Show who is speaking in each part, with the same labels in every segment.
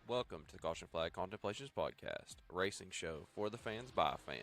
Speaker 1: Welcome to the Caution Flag Contemplations podcast, a racing show for the fans by a fan.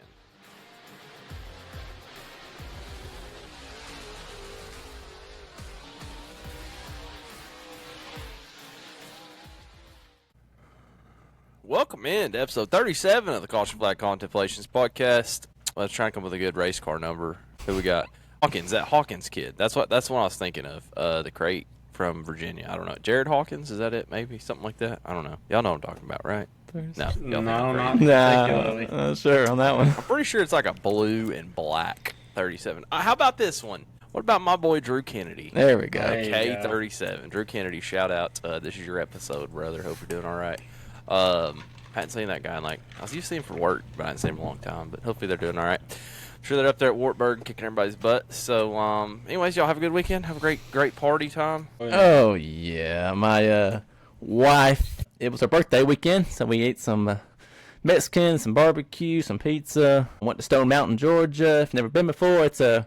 Speaker 1: Welcome in to episode 37 of the Caution Flag Contemplations podcast. Let's try and come up with a good race car number. Who we got? Hawkins, that Hawkins kid. That's what I was thinking of. The crate from Virginia. I don't know. Jared Hawkins, is that it? Maybe something like that. I don't know. Y'all know what I'm talking about, right? No,
Speaker 2: not particularly.
Speaker 3: Sure on that one.
Speaker 1: I'm pretty sure it's like a blue and black 37. How about this one? What about my boy Drew Kennedy?
Speaker 3: There we go.
Speaker 1: K37. Drew Kennedy, shout out. This is your episode, brother. Hope you're doing all right. Hadn't seen that guy in I was used to see him for work, but I hadn't seen him in a long time. But hopefully they're doing all right. I'm sure they're up there at Wartburg kicking everybody's butt. So, anyways, y'all have a good weekend. Have a great party time.
Speaker 3: Oh, yeah. My wife, it was her birthday weekend, so we ate some Mexican, some barbecue, some pizza. Went to Stone Mountain, Georgia. If you've never been before, it's a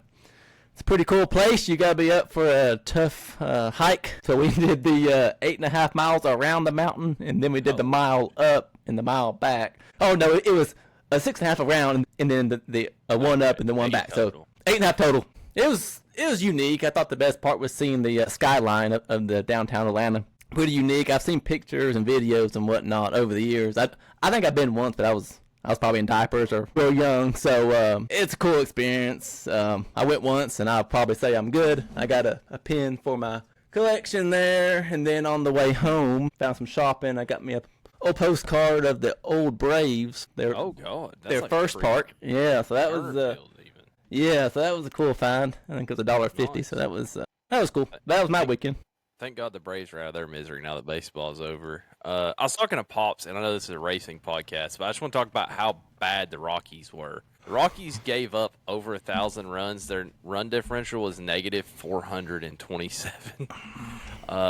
Speaker 3: pretty cool place. You got to be up for a tough hike. So we did the 8.5 miles around the mountain, and then we did the mile up and the mile back. Oh, no, it was a 6.5 around, and then the one up and the one back.
Speaker 1: Total.
Speaker 3: So 8.5 total. It was unique. I thought the best part was seeing the skyline of the downtown Atlanta. Pretty unique. I've seen pictures and videos and whatnot over the years. I think I've been once, but I was probably in diapers or real young, so it's a cool experience. I went once, and I'll probably say I'm good. I got a pin for my collection there, and then on the way home, found some shopping. I got me a old postcard of the old Braves. Their first park. Yeah, so that was so that was a cool find. I think it was $1.50, nice. So that was cool. That was my weekend.
Speaker 1: Thank God the Braves are out of their misery now that baseball's over. I was talking to Pops, and I know this is a racing podcast, but I just want to talk about how bad the Rockies were. The Rockies gave up over 1,000 runs. Their run differential was negative 427,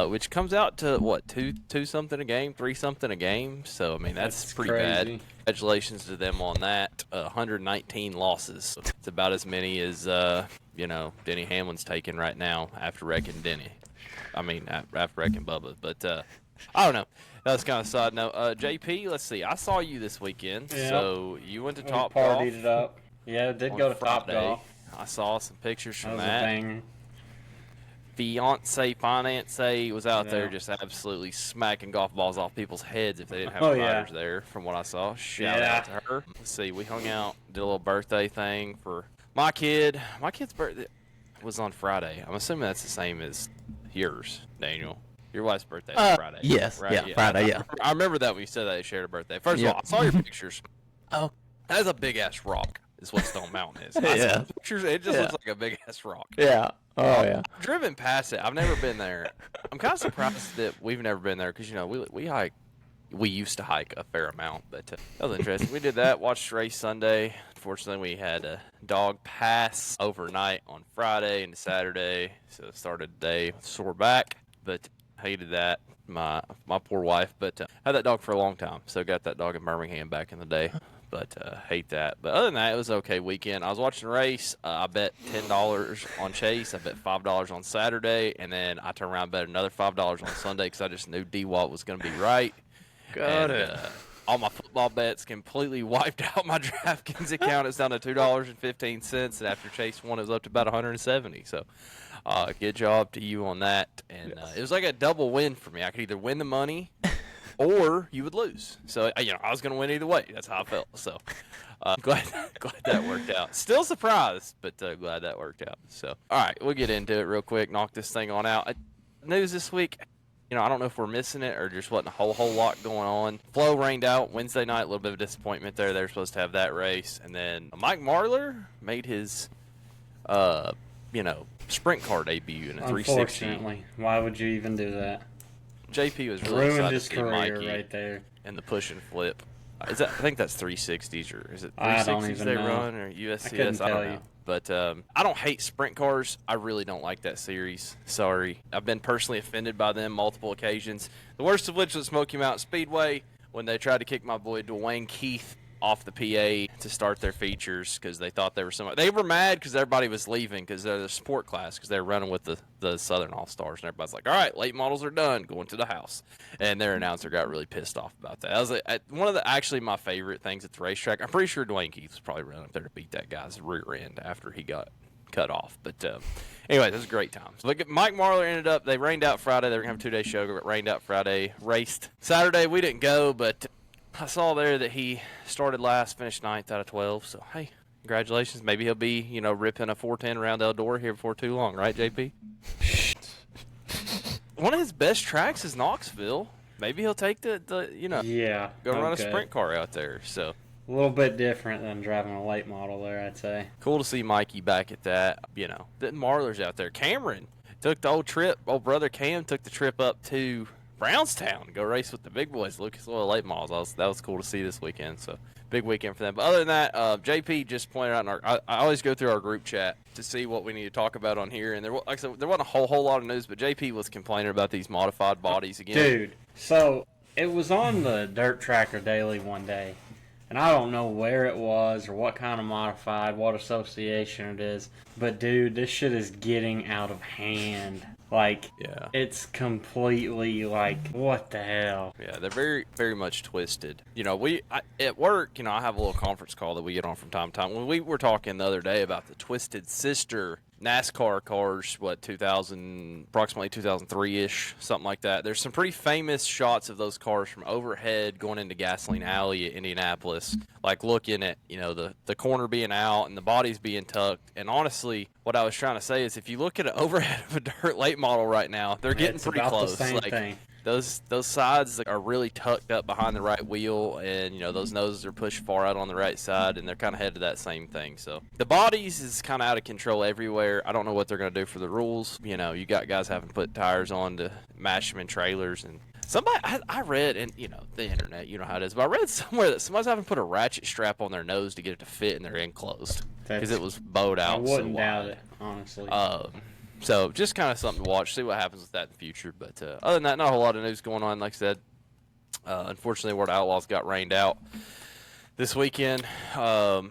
Speaker 1: which comes out to, what, two something a game, 3 something a game? So, I mean, that's pretty
Speaker 2: crazy.
Speaker 1: Bad. Congratulations to them on that. 119 losses. It's about as many as, Denny Hamlin's taking right now after wrecking Denny. I mean, after wrecking Bubba. But, I don't know. That's kind of a side note. JP, let's see. I saw you this weekend. Yeah. So you went to Top Golf.
Speaker 2: Partied it up. Yeah, did go to Top Golf.
Speaker 1: I saw some pictures from
Speaker 2: that.
Speaker 1: Fiance was out there just absolutely smacking golf balls off people's heads if they didn't have riders there, from what I saw. Shout out to her. Let's see. We hung out, did a little birthday thing for my kid. My kid's birthday was on Friday. I'm assuming that's the same as yours, Daniel. Your wife's birthday is Friday.
Speaker 3: Yes,
Speaker 1: right?
Speaker 3: yeah, Friday, yeah.
Speaker 1: I remember that when you said that they shared a birthday. First of all, I saw your pictures.
Speaker 3: Oh.
Speaker 1: That's a big-ass rock is what Stone Mountain is.
Speaker 3: Yeah.
Speaker 1: Pictures, it just looks like a big-ass rock.
Speaker 3: Yeah. Oh, yeah.
Speaker 1: I've driven past it. I've never been there. I'm kind of surprised that we've never been there because, we hike. We used to hike a fair amount, but that was interesting. We did that, watched race Sunday. Unfortunately, we had a dog pass overnight on Friday and Saturday, so it started the day with a sore back, but hated that. My poor wife, but had that dog for a long time, so got that dog in Birmingham back in the day, but hate that. But other than that, it was an okay weekend. I was watching the race. I bet $10 on Chase. I bet $5 on Saturday, and then I turned around and bet another $5 on Sunday because I just knew D-Walt was going to be right.
Speaker 3: Got it.
Speaker 1: All my football bets completely wiped out my DraftKings account. It's down to $2.15, and after Chase won, it was up to about $170. So, good job to you on that. And it was like a double win for me. I could either win the money, or you would lose. So, I was going to win either way. That's how I felt. So, glad that worked out. Still surprised, but glad that worked out. So, all right, we'll get into it real quick. Knock this thing on out. News this week. I don't know if we're missing it or just wasn't a whole lot going on. Flo rained out Wednesday night, a little bit of a disappointment there. They were supposed to have that race. And then Mike Marlar made his, sprint car debut in a 360.
Speaker 2: Unfortunately. Why would you even do that?
Speaker 1: JP was really
Speaker 2: ruined
Speaker 1: excited
Speaker 2: his
Speaker 1: to see
Speaker 2: career
Speaker 1: Mikey
Speaker 2: right there.
Speaker 1: and the push and flip. I think that's 360s, or is it 360s
Speaker 2: I don't even
Speaker 1: they
Speaker 2: know.
Speaker 1: run, or USCS?
Speaker 2: I couldn't tell you.
Speaker 1: But I don't hate sprint cars. I really don't like that series. Sorry. I've been personally offended by them multiple occasions. The worst of which was Smoky Mountain Speedway when they tried to kick my boy Dwayne Keith off the PA to start their features because they thought they were mad because everybody was leaving because they're the sport class because they're running with the Southern All-Stars, and everybody's like, all right, late models are done, going to the house. And their announcer got really pissed off about that. That was one of actually my favorite things at the racetrack. I'm pretty sure Dwayne Keith was probably running up there to beat that guy's rear end after he got cut off. But anyway, it was a great time. So look at Mike Marlar they rained out Friday. They were going to have a 2-day show, but rained out Friday, raced Saturday. We didn't go, but I saw there that he started last, finished 9th out of 12. So, hey, congratulations. Maybe he'll be, ripping a 410 around Eldora here before too long, right, JP? One of his best tracks is Knoxville. Maybe he'll take go run a sprint car out there. So
Speaker 2: a little bit different than driving a late model there, I'd say.
Speaker 1: Cool to see Mikey back at that. Then Marlar's out there. Cameron took the old brother Cam took the trip up to Brownstown to go race with the big boys, Lucas Oil late models. That was cool to see this weekend. So big weekend for them. But other than that, JP just pointed out I always go through our group chat to see what we need to talk about on here. And there wasn't a whole lot of news, but JP was complaining about these modified bodies again.
Speaker 2: Dude, so it was on the Dirt Tracker Daily one day, and I don't know where it was or what kind of modified, what association it is, but dude, this shit is getting out of hand. Like, yeah. It's completely like, what the hell?
Speaker 1: Yeah, they're very, very much twisted. At work, I have a little conference call that we get on from time to time. When we were talking the other day about the Twisted Sister NASCAR cars, approximately 2003-ish, something like that. There's some pretty famous shots of those cars from overhead going into Gasoline Alley at Indianapolis, like looking at, the corner being out and the bodies being tucked. And honestly, what I was trying to say is if you look at an overhead of a dirt late model right now, they're getting pretty close.
Speaker 2: The same thing.
Speaker 1: Those sides are really tucked up behind the right wheel, and those noses are pushed far out on the right side, and they're kind of headed to that same thing. So the bodies is kind of out of control everywhere. I don't know what they're going to do for the rules. You got guys having to put tires on to match them in trailers, and somebody I read, and the internet, how it is, but I read somewhere that somebody's having to put a ratchet strap on their nose to get it to fit in their enclosed because it was bowed out.
Speaker 2: I wouldn't doubt it, honestly.
Speaker 1: So just kind of something to watch, see what happens with that in the future. But other than that, not a whole lot of news going on. Like I said, unfortunately, World Outlaws got rained out this weekend. Or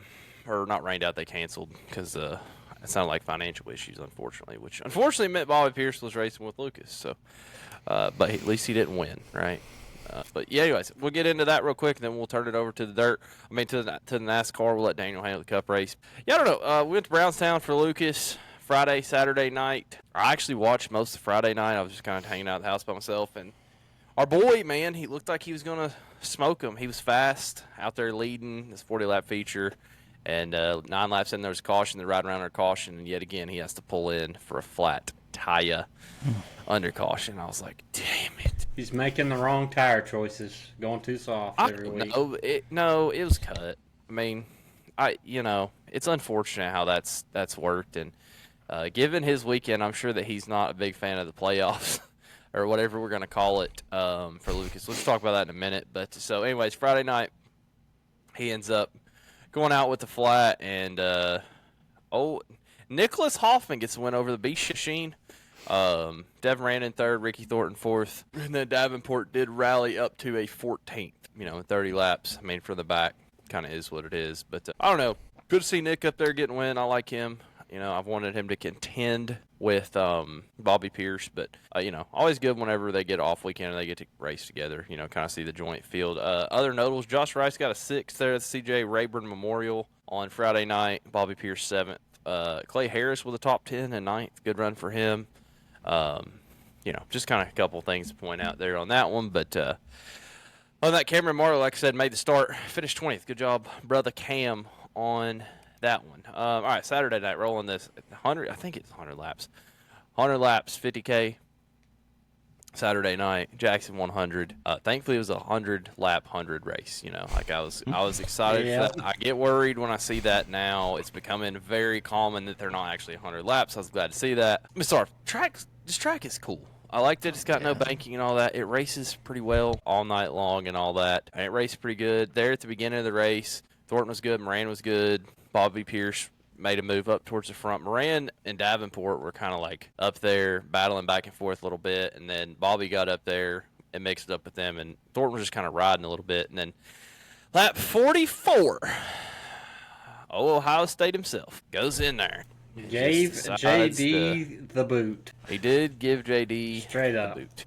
Speaker 1: not rained out, they canceled because it sounded like financial issues, unfortunately. Which unfortunately meant Bobby Pierce was racing with Lucas. So, but at least he didn't win, right? But yeah, anyways, we'll get into that real quick, and then we'll turn it over to the dirt. To the NASCAR. We'll let Daniel handle the Cup race. Yeah, I don't know. We went to Brownstown for Lucas Friday, Saturday night. I actually watched most of Friday night. I was just kind of hanging out at the house by myself. And our boy, man, he looked like he was going to smoke him. He was fast out there leading this 40-lap feature. And 9 laps in, there was a caution. They're riding around under caution. And yet again, he has to pull in for a flat tire under caution. I was like, damn it.
Speaker 2: He's making the wrong tire choices, going too soft every week.
Speaker 1: No, it was cut. It's unfortunate how that's worked. And given his weekend, I'm sure that he's not a big fan of the playoffs or whatever we're going to call it for Lucas. Let's talk about that in a minute. But so, anyways, Friday night, he ends up going out with the flat, and Nicholas Hoffman gets the win over the Beast Machine. Devin ran in third, Ricky Thornton fourth, and then Davenport did rally up to a 14th. 30 laps. For the back, kind of is what it is. But I don't know. Good to see Nick up there getting a win. I like him. I've wanted him to contend with Bobby Pierce, but always good whenever they get off weekend and they get to race together. Kind of see the joint field. Other notables: Josh Rice got a 6th there at the C.J. Rayburn Memorial on Friday night. Bobby Pierce 7th. Clay Harris with a top 10 and 9th. Good run for him. Just kind of a couple things to point out there on that one. But on that, Cameron Marlowe, like I said, made the start, finished 20th. Good job, brother Cam, on that one. All right, Saturday night, rolling this 100. I think it's 100 laps. 100 laps, 50K. Saturday night, Jackson 100. Thankfully, it was a 100-lap 100 race. I was excited for that. I get worried when I see that now. It's becoming very common that they're not actually 100 laps. I was glad to see that. This track is cool. I like that it's got no banking and all that. It races pretty well all night long and all that. And it raced pretty good. There at the beginning of the race, Thornton was good, Moran was good. Bobby Pierce made a move up towards the front. Moran and Davenport were kind of like up there battling back and forth a little bit, and then Bobby got up there and mixed it up with them, and Thornton was just kind of riding a little bit. And then Lap 44. Oh, Ohio State himself goes in there.
Speaker 2: Gave JD the boot.
Speaker 1: He did give JD
Speaker 2: Straight
Speaker 1: the
Speaker 2: up.
Speaker 1: boot.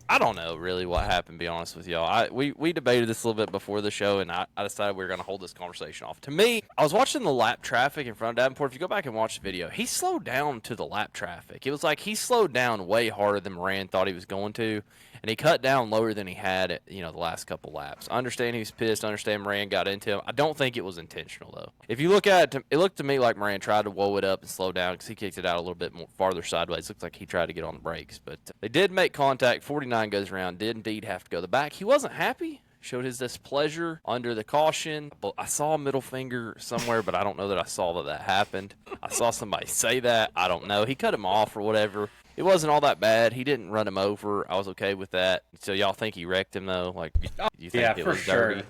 Speaker 1: I don't know really what happened, to be honest with y'all. We debated this a little bit before the show, and I decided we were going to hold this conversation off. To me, I was watching the lap traffic in front of Davenport. If you go back and watch the video, he slowed down to the lap traffic. It was like he slowed down way harder than Moran thought he was going to, and he cut down lower than he had at, the last couple laps. I understand he was pissed. I understand Moran got into him. I don't think it was intentional, though. If you look at it, it looked to me like Moran tried to woe it up and slow down because he kicked it out a little bit more farther sideways. It looked like he tried to get on the brakes, but they did make contact. 49 goes around, did indeed have to go the back. He wasn't happy. Showed his displeasure under the caution. I saw a middle finger somewhere, but I don't know that I saw that happened. I saw somebody say that. I don't know. He cut him off or whatever. It wasn't all that bad. He didn't run him over. I was okay with that. So y'all think he wrecked him, though? Like, you think it was dirty?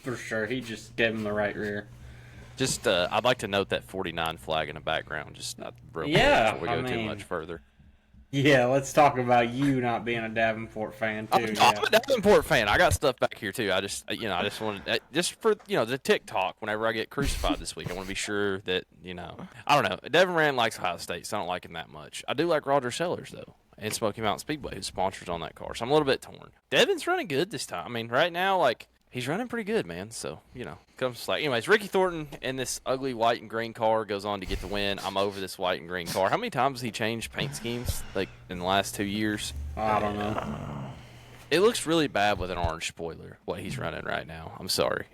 Speaker 2: For sure. He just gave him the right rear.
Speaker 1: Just, I'd like to note that 49 flag in the background. Just not real quick before we go too much further.
Speaker 2: Yeah, let's talk about you not being a Davenport fan too.
Speaker 1: I'm a Davenport fan. I got stuff back here too. I just wanted just for the TikTok. Whenever I get crucified this week, I want to be sure that I don't know. Devin Rand likes Ohio State, so I don't like him that much. I do like Roger Sellers though, and Smoky Mountain Speedway, who's sponsors on that car. So I'm a little bit torn. Devin's running good this time. I mean, right now, like. He's running pretty good, man. So, comes slack. Anyways, Ricky Thornton in this ugly white and green car goes on to get the win. I'm over this white and green car. How many times has he changed paint schemes, like, in the last 2 years?
Speaker 2: I don't know.
Speaker 1: It looks really bad with an orange spoiler, what he's running right now. I'm sorry.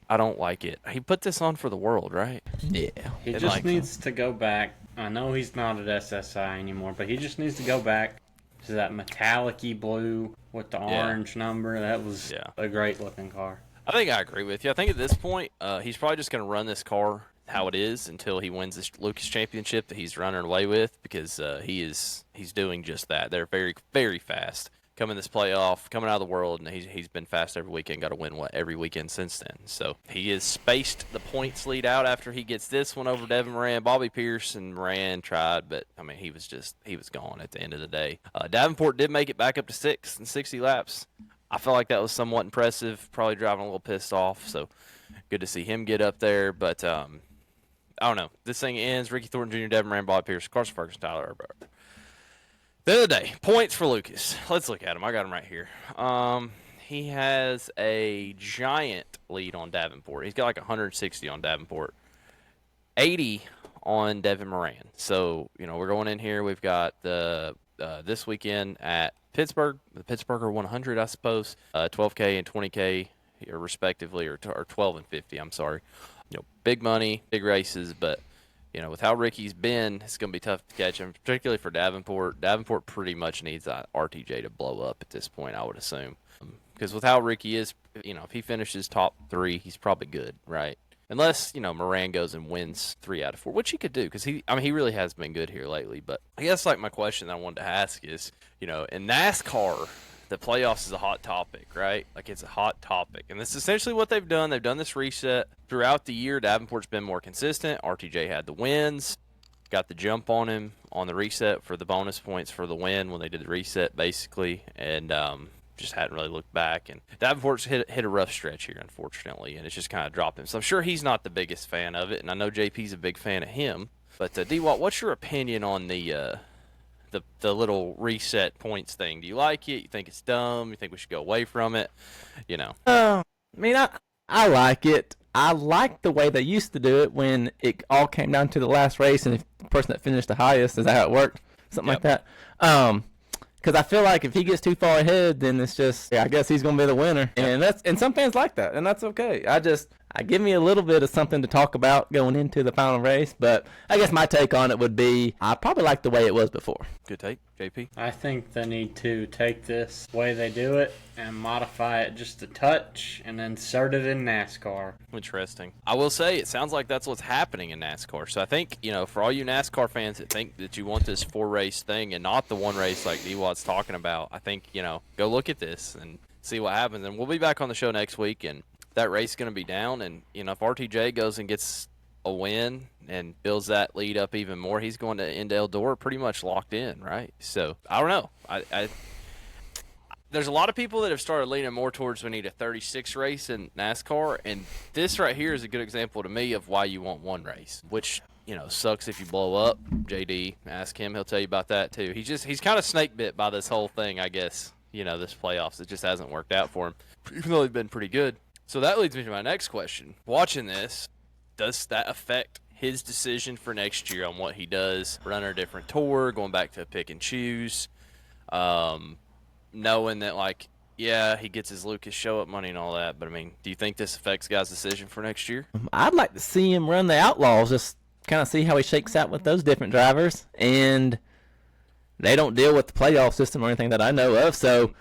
Speaker 1: I don't like it. He put this on for the world, right?
Speaker 3: Yeah.
Speaker 2: He just needs to go back. I know he's not at SSI anymore, but he just needs to go back to that metallic-y blue with the orange number. That was a great looking car.
Speaker 1: I think I agree with you. I think at this point, he's probably just going to run this car how it is until he wins this Lucas Championship that he's running away with, because he's doing just that. They're very, very fast. Coming this playoff, coming out of the world, and he's been fast every weekend. Got to win every weekend since then. So he has spaced the points lead out after he gets this one over Devin Moran. Bobby Pierce and Moran tried, but I mean he was gone at the end of the day. Davenport did make it back up to 6 in 60 laps. I felt like that was somewhat impressive. Probably driving a little pissed off. So good to see him get up there. But I don't know. This thing ends. Ricky Thornton Jr., Devin Moran, Bobby Pierce, Carson Ferguson, Tyler Earber. The other day, points for Lucas. Let's look at him. I got him right here. He has a giant lead on Davenport. He's got like 160 on Davenport, 80 on Devin Moran. So, we're going in here. We've got the this weekend at Pittsburgh, the Pittsburgher 100, I suppose, 12K and 20K respectively, or 12 and 50. I'm sorry. Big money, big races, but. With how Ricky's been, it's going to be tough to catch him, particularly for Davenport. Davenport pretty much needs RTJ to blow up at this point, I would assume. Because with how Ricky is, if he finishes top 3, he's probably good, right? Unless, Moran goes and wins 3 out of 4, which he could do, because he really has been good here lately. But I guess, my question that I wanted to ask is, in NASCAR, the playoffs is a hot topic, right? Like, it's a hot topic. And that's essentially what they've done. They've done this reset. Throughout the year, Davenport's been more consistent. RTJ had the wins. Got the jump on him on the reset for the bonus points for the win when they did the reset, basically. And just hadn't really looked back. And Davenport's hit a rough stretch here, unfortunately. And it's just kind of dropped him. So I'm sure he's not the biggest fan of it. And I know JP's a big fan of him. But, D-Watt, what's your opinion on the little reset points thing? Do you like it? You think it's dumb? You think we should go away from it?
Speaker 3: I mean, I like it. I like the way they used to do it when it all came down to the last race and if the person that finished the highest, is that how it worked? Something like that. Because I feel like if he gets too far ahead, then it's just, I guess he's going to be the winner. And some fans like that, and that's okay. I give me a little bit of something to talk about going into the final race, but I guess my take on it would be I probably like the way it was before.
Speaker 1: Good take, JP.
Speaker 2: I think they need to take this way they do it and modify it just a touch and insert it in NASCAR.
Speaker 1: Interesting. I will say it sounds like that's what's happening in NASCAR. So I think, for all you NASCAR fans that think that you want this 4-race thing and not the one race like D-Watt's talking about, I think, go look at this and see what happens. And we'll be back on the show next week, and that race is going to be down. And, if RTJ goes and gets a win and builds that lead up even more, he's going to end Eldora pretty much locked in, right? So, I don't know. There's a lot of people that have started leaning more towards we need a 36 race in NASCAR, and this right here is a good example to me of why you want one race, which, sucks if you blow up. JD, ask him, he'll tell you about that too. He's kind of snake bit by this whole thing, I guess, this playoffs. It just hasn't worked out for him, even though he's been pretty good. So that leads me to my next question. Watching this, does that affect his decision for next year on what he does, running a different tour, going back to pick and choose, knowing that, he gets his Lucas show-up money and all that, but, do you think this affects guys' decision for next year?
Speaker 3: I'd like to see him run the Outlaws, just kind of see how he shakes out with those different drivers, and they don't deal with the playoff system or anything that I know of, so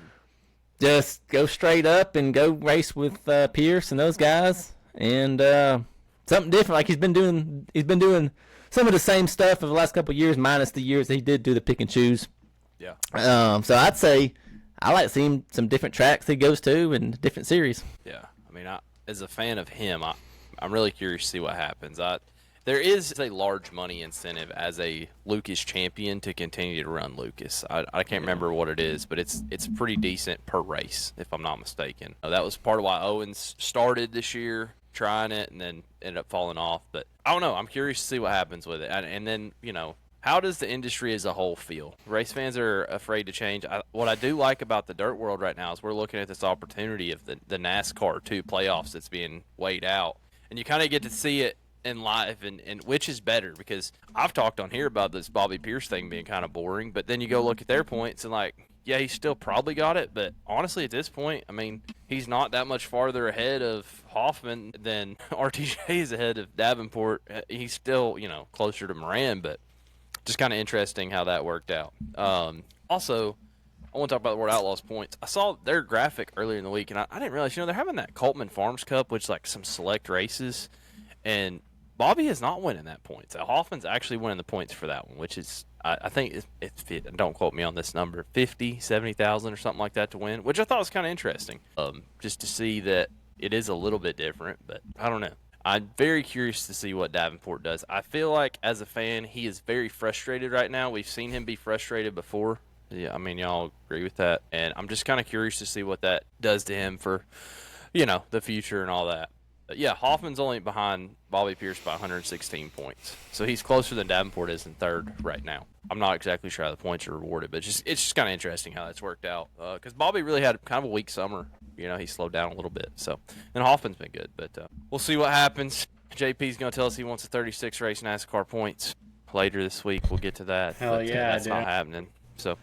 Speaker 3: just go straight up and go race with Pierce and those guys, and something different. Like he's been doing some of the same stuff for the last couple of years, minus the years that he did do the pick and choose.
Speaker 1: Yeah.
Speaker 3: So I'd say I like seeing some different tracks he goes to and different series.
Speaker 1: Yeah. As a fan of him, I'm really curious to see what happens. There is a large money incentive as a Lucas champion to continue to run Lucas. I can't remember what it is, but it's pretty decent per race, if I'm not mistaken. That was part of why Owens started this year trying it and then ended up falling off. But I don't know. I'm curious to see what happens with it. And then, how does the industry as a whole feel? Race fans are afraid to change. What I do like about the dirt world right now is we're looking at this opportunity of the NASCAR 2 playoffs that's being weighed out. And you kind of get to see it in live, and which is better, because I've talked on here about this Bobby Pierce thing being kind of boring, but then you go look at their points and he still probably got it, but honestly at this point, he's not that much farther ahead of Hoffman than RTJ is ahead of Davenport. He's still, closer to Moran, but just kind of interesting how that worked out. Also, I want to talk about the World Outlaws points. I saw their graphic earlier in the week, and I didn't realize, they're having that Coltman Farms Cup, which is some select races, and Bobby is not winning that points. Hoffman's actually winning the points for that one, which is, I think, don't quote me on this number, 50, 70,000 or something like that to win, which I thought was kind of interesting, just to see that it is a little bit different, but I don't know. I'm very curious to see what Davenport does. I feel like, as a fan, he is very frustrated right now. We've seen him be frustrated before. Yeah, y'all agree with that. And I'm just kind of curious to see what that does to him for, the future and all that. But yeah, Hoffman's only behind Bobby Pierce by 116 points. So he's closer than Davenport is in third right now. I'm not exactly sure how the points are rewarded, but it's just kind of interesting how that's worked out. Because Bobby really had kind of a weak summer. He slowed down a little bit. So, and Hoffman's been good, but we'll see what happens. JP's going to tell us he wants a 36 race NASCAR points later this week. We'll get to that.
Speaker 2: Hell
Speaker 1: but,
Speaker 2: yeah,
Speaker 1: that's not happening. So,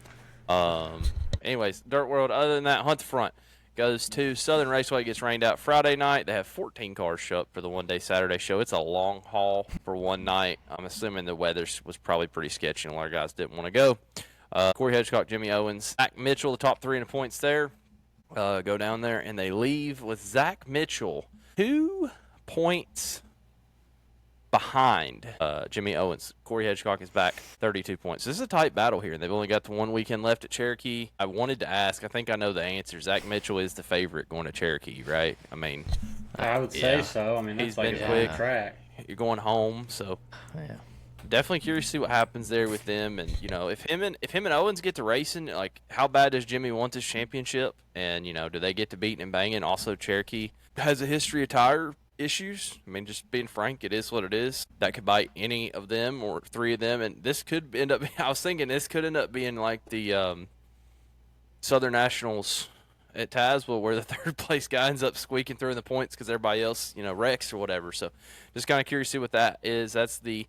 Speaker 1: anyways, Dirt World, other than that, Hunt the Front goes to Southern Raceway, gets rained out Friday night. They have 14 cars show up for the one-day Saturday show. It's a long haul for one night. I'm assuming the weather was probably pretty sketchy, and a lot of guys didn't want to go. Corey Hedgecock, Jimmy Owens, Zach Mitchell, the top three in the points there, go down there, and they leave with Zach Mitchell 2 points behind Jimmy Owens. Corey Hedgecock is back 32 points. This is a tight battle here, and they've only got the one weekend left at Cherokee. I wanted to ask, I think I know the answer. Zach Mitchell is the favorite going to Cherokee, right?
Speaker 2: I would say so. That's
Speaker 1: he's
Speaker 2: like
Speaker 1: been
Speaker 2: a
Speaker 1: quick.
Speaker 2: track.
Speaker 1: You're going home, so
Speaker 3: Yeah.
Speaker 1: definitely curious to see what happens there with them. And if him and Owens get to racing, how bad does Jimmy want this championship? And do they get to beating and banging? Also, Cherokee has a history of tire issues. Just being frank, it is what it is. That could bite any of them or three of them, and this could end up. I was thinking this could end up being like the Southern Nationals at Tazewell, where the third place guy ends up squeaking through in the points because everybody else, wrecks or whatever. So, just kind of curious to see what that is. That's the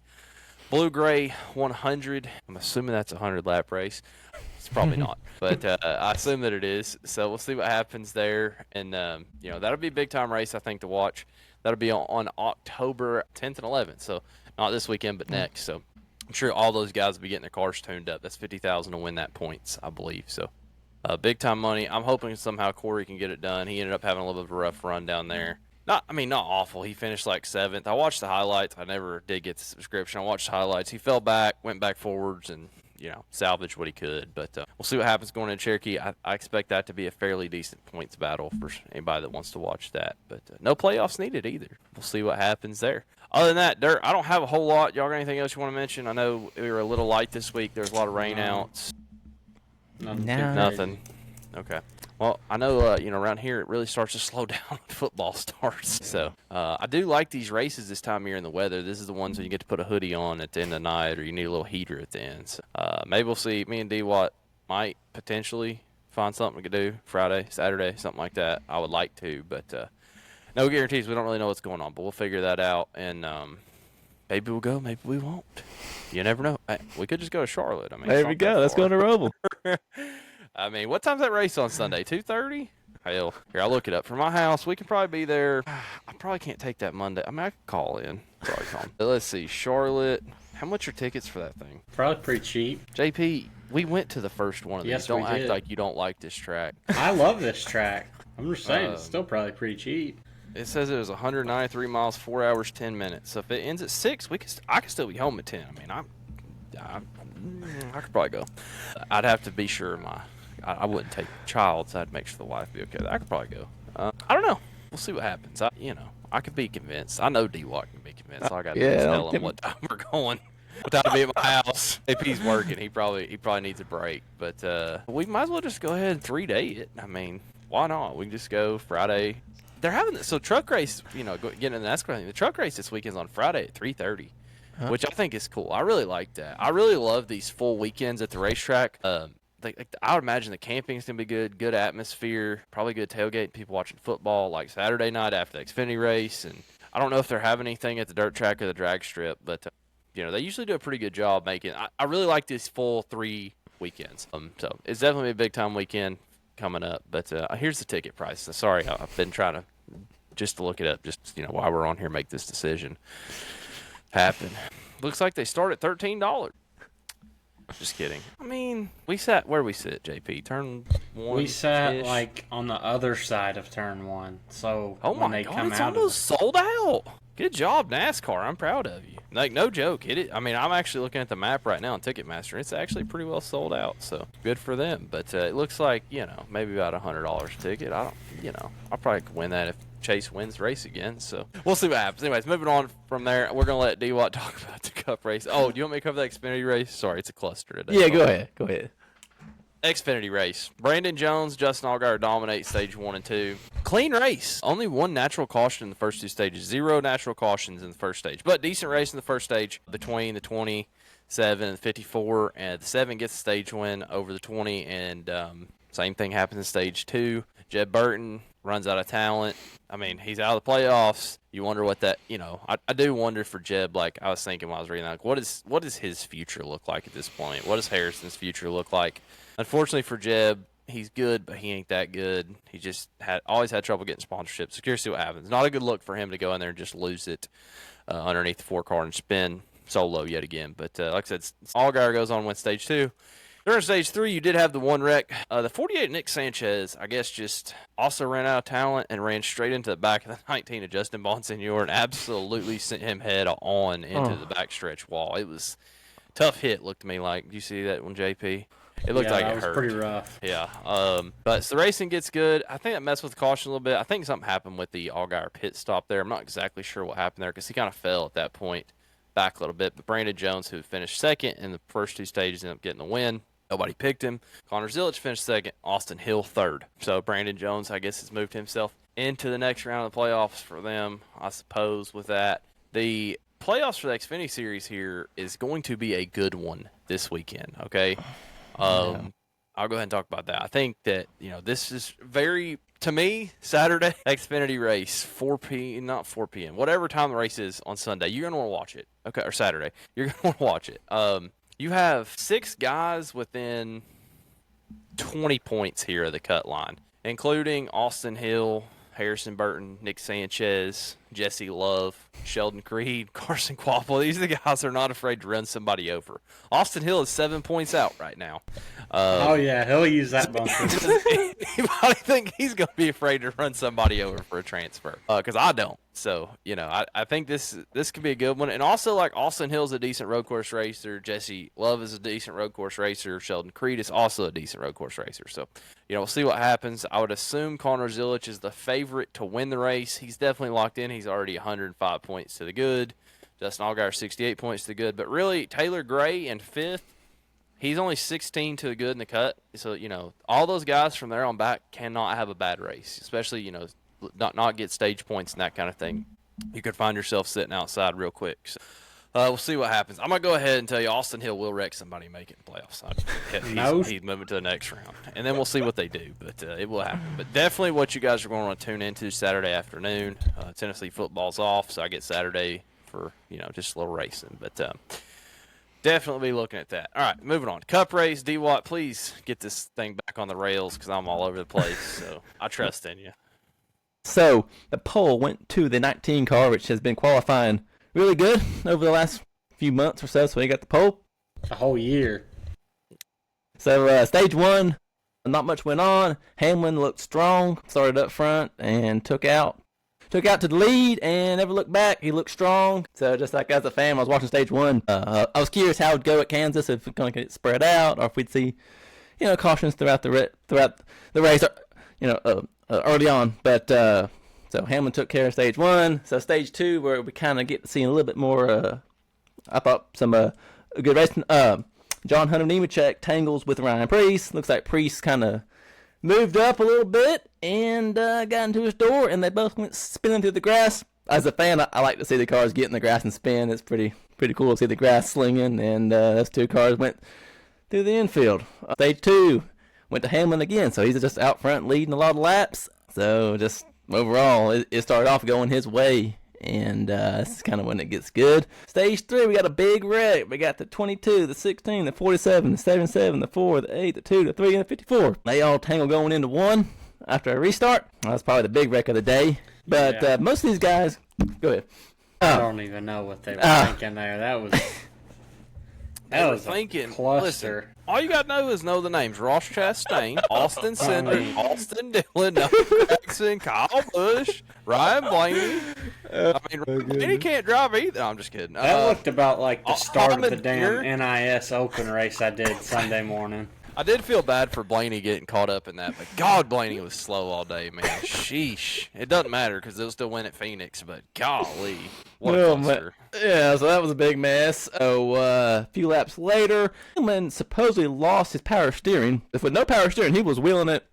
Speaker 1: Blue Gray 100. I'm assuming that's a 100-lap race. It's probably not, but I assume that it is. So we'll see what happens there, and that'll be a big-time race, I think, to watch. That'll be on October 10th and 11th, so not this weekend, but next. So I'm sure all those guys will be getting their cars tuned up. That's $50,000 to win that points, I believe. So big-time money. I'm hoping somehow Corey can get it done. He ended up having a little bit of a rough run down there. Not awful. He finished 7th. I watched the highlights. I never did get the subscription. I watched the highlights. He fell back, went back forwards, and salvaged what he could. But we'll see what happens going into Cherokee. I expect that to be a fairly decent points battle for anybody that wants to watch that. But no playoffs needed either. We'll see what happens there. Other than that, Dirt, I don't have a whole lot. Y'all got anything else you want to mention? I know we were a little light this week. There's a lot of rainouts.
Speaker 2: Nothing.
Speaker 3: No.
Speaker 1: Nothing. Okay. Well, I know, around here it really starts to slow down when football starts. So I do like these races this time of year in the weather. This is the ones when you get to put a hoodie on at the end of the night, or you need a little heater at the end. So maybe we'll see. Me and D-Watt might potentially find something to do Friday, Saturday, something like that. I would like to, but no guarantees. We don't really know what's going on, but we'll figure that out. And maybe we'll go, maybe we won't. You never know. Hey, we could just go to Charlotte. I mean,
Speaker 3: There we go. Let's go to Roval.
Speaker 1: I mean, what time's that race on Sunday? 2:30? Hell, here, I'll look it up. From my house, we can probably be there. I probably can't take that Monday. I mean, I could call in. Sorry, Colin. Let's see, Charlotte. How much are tickets for that thing?
Speaker 2: Probably pretty cheap.
Speaker 1: JP, we went to the first one of these.
Speaker 2: Yes,
Speaker 1: Don't
Speaker 2: we
Speaker 1: act
Speaker 2: did.
Speaker 1: like you don't like this track.
Speaker 2: I love this track. I'm just saying, it's still probably pretty cheap.
Speaker 1: It says it was 193 miles, 4 hours, 10 minutes. So if it ends at 6, I could still be home at 10. I mean, I could probably go. I'd have to be sure I wouldn't take child, so I'd make sure the wife would be okay. I could probably go. I don't know. We'll see what happens. I could be convinced. I know D-Watt can be convinced. All I got to do is tell him what time we're going. What time to be at my house. If he's working, he probably needs a break. But we might as well just go ahead and 3-day it. I mean, why not? We can just go Friday. They're having so truck race. Getting in the NASCAR thing. The truck race this weekend's on Friday at 3:30. Which I think is cool. I really like that. I really love these full weekends at the racetrack. I would imagine the camping's going to be good atmosphere, probably good tailgate, people watching football like Saturday night after the Xfinity race. And I don't know if they're having anything at the dirt track or the drag strip, but they usually do a pretty good job making. I really like these full 3 weekends. So it's definitely a big time weekend coming up. But here's the ticket price. Sorry, I've been trying to look it up, while we're on here, make this decision happen. Looks like they start at $13. Just kidding. I mean, where we sit, JP? Turn 1.
Speaker 2: We sat like on the other side of turn 1. So
Speaker 1: oh my God, it's almost sold out. Good job, NASCAR. I'm proud of you. Like, no joke. I mean, I'm actually looking at the map right now on Ticketmaster. It's actually pretty well sold out, so good for them. But it looks like, maybe about $100 a ticket. I'll probably could win that if Chase wins the race again, so we'll see what happens. Anyways, moving on from there, we're going to let D-Watt talk about the Cup race. Oh, do you want me to cover the Xfinity race? Sorry, it's a cluster today.
Speaker 3: Yeah, go ahead.
Speaker 1: Xfinity race. Brandon Jones, Justin Allgaier dominate stage 1 and 2. Clean race. Only 1 natural caution in the first 2 stages. 0 natural cautions in the first stage. But decent race in the first stage between the 27 and the 54. And the 7 gets the stage win over the 20. And same thing happens in stage 2. Jeb Burton runs out of talent. I mean, he's out of the playoffs. You wonder what that, I do wonder for Jeb, like I was thinking when I was reading that, what does his future look like at this point? What does Harrison's future look like? Unfortunately for Jeb, he's good, but he ain't that good. He just always had trouble getting sponsorships. So curious to see what happens. Not a good look for him to go in there and just lose it underneath the 4-car and spin solo yet again. But like I said, Allgaier goes on to win stage 2. During stage 3, you did have the one wreck. The 48 Nick Sanchez, I guess, just also ran out of talent and ran straight into the back of the 19 of Justin Bonsignor and absolutely sent him head on into the backstretch wall. It was a tough hit, looked to me like. Did you see that one, JP? It looked like it
Speaker 2: was
Speaker 1: hurt.
Speaker 2: Pretty rough.
Speaker 1: Yeah. But so the racing gets good. I think that messed with the caution a little bit. I think something happened with the Allgaier pit stop there. I'm not exactly sure what happened there because he kind of fell at that point back a little bit. But Brandon Jones, who finished second in the first 2 stages, ended up getting the win. Nobody picked him. Connor Zilic finished second. Austin Hill third. So Brandon Jones, I guess, has moved himself into the next round of the playoffs for them, I suppose, with that. The playoffs for the Xfinity Series here is going to be a good one this weekend, okay? I'll go ahead and talk about that. I think that, this is very, to me, Saturday Xfinity race, 4 p.m., not 4 p.m., whatever time the race is on Sunday, you're going to want to watch it, okay, or Saturday. You're going to want to watch it. You have 6 guys within 20 points here of the cut line, including Austin Hill, Harrison Burton, Nick Sanchez, Jesse Love, Sheldon Creed, Carson Quapple. These are the guys that are not afraid to run somebody over. Austin Hill is 7 points out right now.
Speaker 2: He'll use that bumper.
Speaker 1: Anybody think he's going to be afraid to run somebody over for a transfer? Because I don't. So, I think this could be a good one. And also, like, Austin Hill's a decent road course racer. Jesse Love is a decent road course racer. Sheldon Creed is also a decent road course racer. So, we'll see what happens. I would assume Connor Zilic is the favorite to win the race. He's definitely locked in. He's already 105 points to the good. Justin Allgaier 68 points to the good. But really, Taylor Gray in 5th, He's only 16 to a good in the cut. So, all those guys from there on back cannot have a bad race, especially, not get stage points and that kind of thing. You could find yourself sitting outside real quick. So, we'll see what happens. I'm going to go ahead and tell you Austin Hill will wreck somebody making the playoffs. He's moving to the next round. And then we'll see what they do. But it will happen. But definitely what you guys are going to want to tune into Saturday afternoon. Tennessee football's off, so I get Saturday for, just a little racing. But definitely be looking at that. All right, moving on. Cup race. D-Watt, please get this thing back on the rails because I'm all over the place. So I trust in you.
Speaker 3: So the pole went to the 19 car, which has been qualifying really good over the last few months or so. So he got the pole.
Speaker 2: A whole year.
Speaker 3: So stage 1, not much went on. Hamlin looked strong, started up front and took out to the lead and never looked back. He looked strong. So just like as a fan, I was watching stage 1. I was curious how it would go at Kansas, if it's going to get spread out or if we'd see, cautions throughout the race, early on. But so Hamlin took care of stage 1. So stage 2, where we kind of get to see a little bit more, I thought some good racing. John Hunter Nemechek tangles with Ryan Preece. Looks like Preece kind of moved up a little bit and got into his door, and they both went spinning through the grass. As a fan, I like to see the cars get in the grass and spin. It's pretty cool to see the grass slinging, and those two cars went through the infield. Stage 2 went to Hamlin again, so he's just out front leading a lot of laps. So just overall, it started off going his way, and this is kind of when it gets good. Stage 3, we got a big wreck. We got the 22, the 16, the 47, the 77, the 4, the 8, the 2, the 3, and the 54. They all tangle going into one after a restart. That's probably the big wreck of the day. But most of these guys, go ahead.
Speaker 2: I don't even know what they were thinking there. That was
Speaker 1: thinking,
Speaker 2: a cluster.
Speaker 1: Listen, all you got to know is know the names: Ross Chastain, Austin Cinder, Austin Dillon, Noah Jackson, Kyle Busch, Ryan Blaney. Blaney can't drive either. No, I'm just kidding.
Speaker 2: That looked about like the start of the damn NIS Open race I did Sunday morning.
Speaker 1: I did feel bad for Blaney getting caught up in that, but God, Blaney was slow all day, man. Sheesh. It doesn't matter because they'll still win at Phoenix, but golly, what a cluster.
Speaker 3: Yeah, so that was a big mess. So a few laps later, Hamlin supposedly lost his power steering. If with no power steering, he was wheeling it